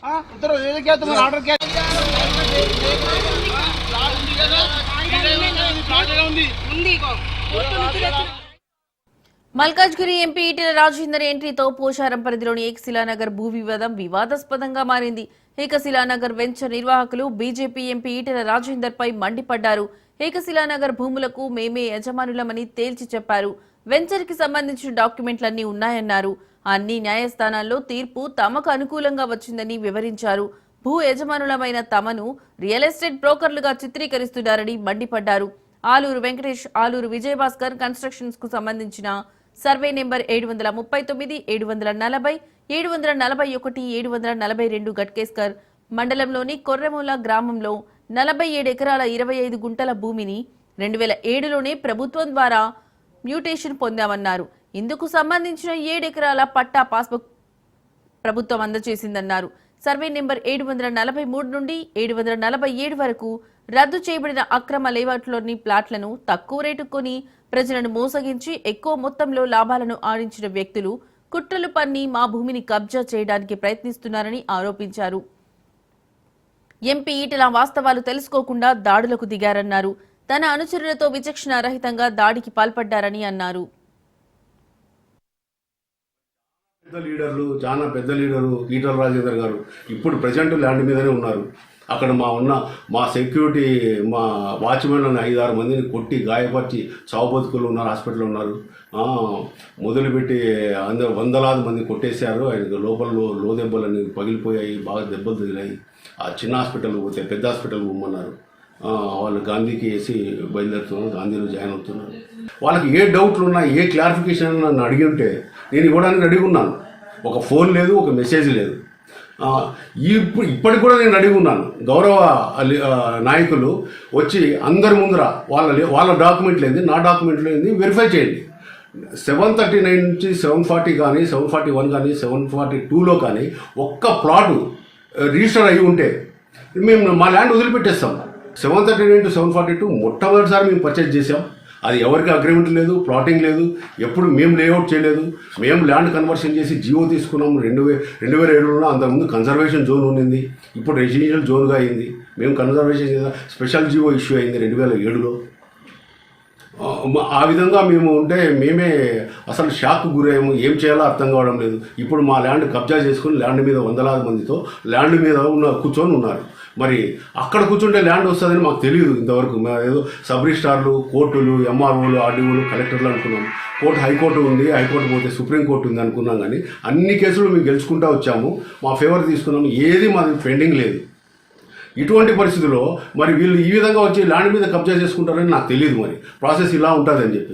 उधर क्या तुम्हारा ऑर्डर क्या మల్కాజ్గిరి ఎంపీ ఈటెల రాజేందర్ ఎంట్రీతో పోచారం పరిధిలోని ఏకశిలానగర్ భూ వివాదం వివాదాస్పదంగా మారింది. ఏకశిలానగర్ వెంచర్ నిర్వాహకులు బీజేపీ ఎంపీ ఈటెల రాజేందర్ పై మండిపడ్డారు. ఏకశిలానగర్ భూములకు మేమే యజమానులమని తేల్చి చెప్పారు. వెంచర్ కి సంబంధించిన డాక్యుమెంట్లన్నీ ఉన్నాయన్నారు. అన్ని న్యాయస్థానాల్లో తీర్పు తమకు అనుకూలంగా వచ్చిందని వివరించారు. భూ యజమానులమైన తమను రియల్ ఎస్టేట్ బ్రోకర్లుగా చిత్రీకరిస్తున్నారని మండిపడ్డారు. ఆలూరు వెంకటేష్, ఆలూరు విజయభాస్కర్ కన్స్ట్రక్షన్స్ కు సంబంధించిన సర్వే నెంబర్ 739, 740, 741, 742 గట్కేస్కర్ మండలంలోని కొర్రెమూల గ్రామంలో 47 ఎకరాల 25 గుంటల భూమిని 2007లోనే ప్రభుత్వం ద్వారా మ్యూటేషన్ పొందామన్నారు. ఇందుకు సంబంధించిన 7 ఎకరాల పట్టా పాస్బుక్ ప్రభుత్వం అందజేసిందన్నారు. సర్వే నెంబర్ 743 నుండి 747 వరకు రద్దు చేయబడిన అక్రమ లేఅవుట్లోని ప్లాట్లను తక్కువ రేటు కొని ప్రజలను మోసగించి ఎక్కువ మొత్తంలో లాభాలను ఆడించిన వ్యక్తులు కుట్రలు పన్ని మా భూమిని కబ్జా చేయడానికి ప్రయత్నిస్తున్నారని ఆరోపించారు. ఎంపీ ఈటెల వాస్తవాలు తెలుసుకోకుండా దాడులకు దిగారన్నారు. తన అనుచరులతో విచక్షణ రహితంగా దాడికి పాల్పడ్డారని అన్నారు. చాలా పెద్ద లీడరు ఈటెల రాజేందర్ గారు ఇప్పుడు ప్రజెంట్ ల్యాండ్ మీదనే ఉన్నారు. అక్కడ మా సెక్యూరిటీ మా వాచ్మెన్లను 5-6 మందిని కొట్టి గాయపరిచి చావు బతుకులు ఉన్నారు, హాస్పిటల్లో ఉన్నారు. మొదలుపెట్టి అందరూ వందలాది మంది కొట్టేశారు. ఆయనకు లోపల లోదెబ్బలని పగిలిపోయాయి, బాగా దెబ్బలు తగిలాయి. ఆ చిన్న హాస్పిటల్ పోతే పెద్ద హాస్పిటల్ పోమన్నారు. వాళ్ళు గాంధీకి వేసి బయలుదేరుతున్నారు, గాంధీలో జాయిన్ అవుతున్నారు. వాళ్ళకి ఏ డౌట్లు ఉన్నా, ఏ క్లారిఫికేషన్ నన్ను అడిగి ఉంటే నేను ఇవ్వడానికి రెడీ ఉన్నాను. ఒక ఫోన్ లేదు, ఒక మెసేజ్ లేదు. ఇప్పటికి కూడా నేను అడిగి ఉన్నాను. గౌరవ నాయకులు వచ్చి అందరి ముందర వాళ్ళ డాక్యుమెంట్లు ఏంది, నా డాక్యుమెంట్లు ఏంది వెరిఫై చేయండి. 739 నుంచి 740 కానీ 741 కానీ 742లో కానీ ఒక్క ప్లాటు రిజిస్టర్ అయ్యి ఉంటే మేము మా ల్యాండ్ వదిలిపెట్టేస్తాం. 739 to 742 మొట్టమొదటిసారి మేము పర్చేజ్ చేసాం. అది ఎవరికి అగ్రిమెంట్ లేదు, ప్లాటింగ్ లేదు, ఎప్పుడు మేము లేఅవుట్ చేయలేదు. మేము ల్యాండ్ కన్వర్షన్ చేసి జియో తీసుకున్నాము 2007లో. అంతకుముందు కన్జర్వేషన్ జోన్ ఉన్నింది, ఇప్పుడు రెసిడెన్షియల్ జోన్గా అయింది. మేము కన్జర్వేషన్ చేసిన స్పెషల్ జియో ఇష్యూ అయింది 2007లో. ఆ విధంగా మేము ఉంటే మేమే అసలు షాక్ గురయ్యాము. ఏం చేయాలో అర్థం కావడం లేదు. ఇప్పుడు మా ల్యాండ్ కబ్జా చేసుకుని ల్యాండ్ మీద వందలాది మందితో ల్యాండ్ మీద కూర్చొని ఉన్నారు. మరి అక్కడ కూర్చుంటే ల్యాండ్ వస్తుందని మాకు తెలియదు ఇంతవరకు. ఏదో సబ్ రిజిస్ట్రార్లు, కోర్టులు, ఎంఆర్ఓలు, ఆర్డీఓలు, కలెక్టర్లు అనుకున్నాం. హైకోర్టు ఉంది, హైకోర్టు పోతే సుప్రీంకోర్టు ఉంది అనుకున్నాం. కానీ అన్ని కేసులు మేము గెలుచుకుంటూ వచ్చాము, మా ఫేవర్ తీసుకున్నాము. ఏది మాది పెండింగ్ లేదు. ఇటువంటి పరిస్థితుల్లో మరి వీళ్ళు ఈ విధంగా వచ్చి ల్యాండ్ మీద కబ్జా చేసుకుంటారని నాకు తెలియదు. మరి ప్రాసెస్ ఇలా ఉంటుందని చెప్పి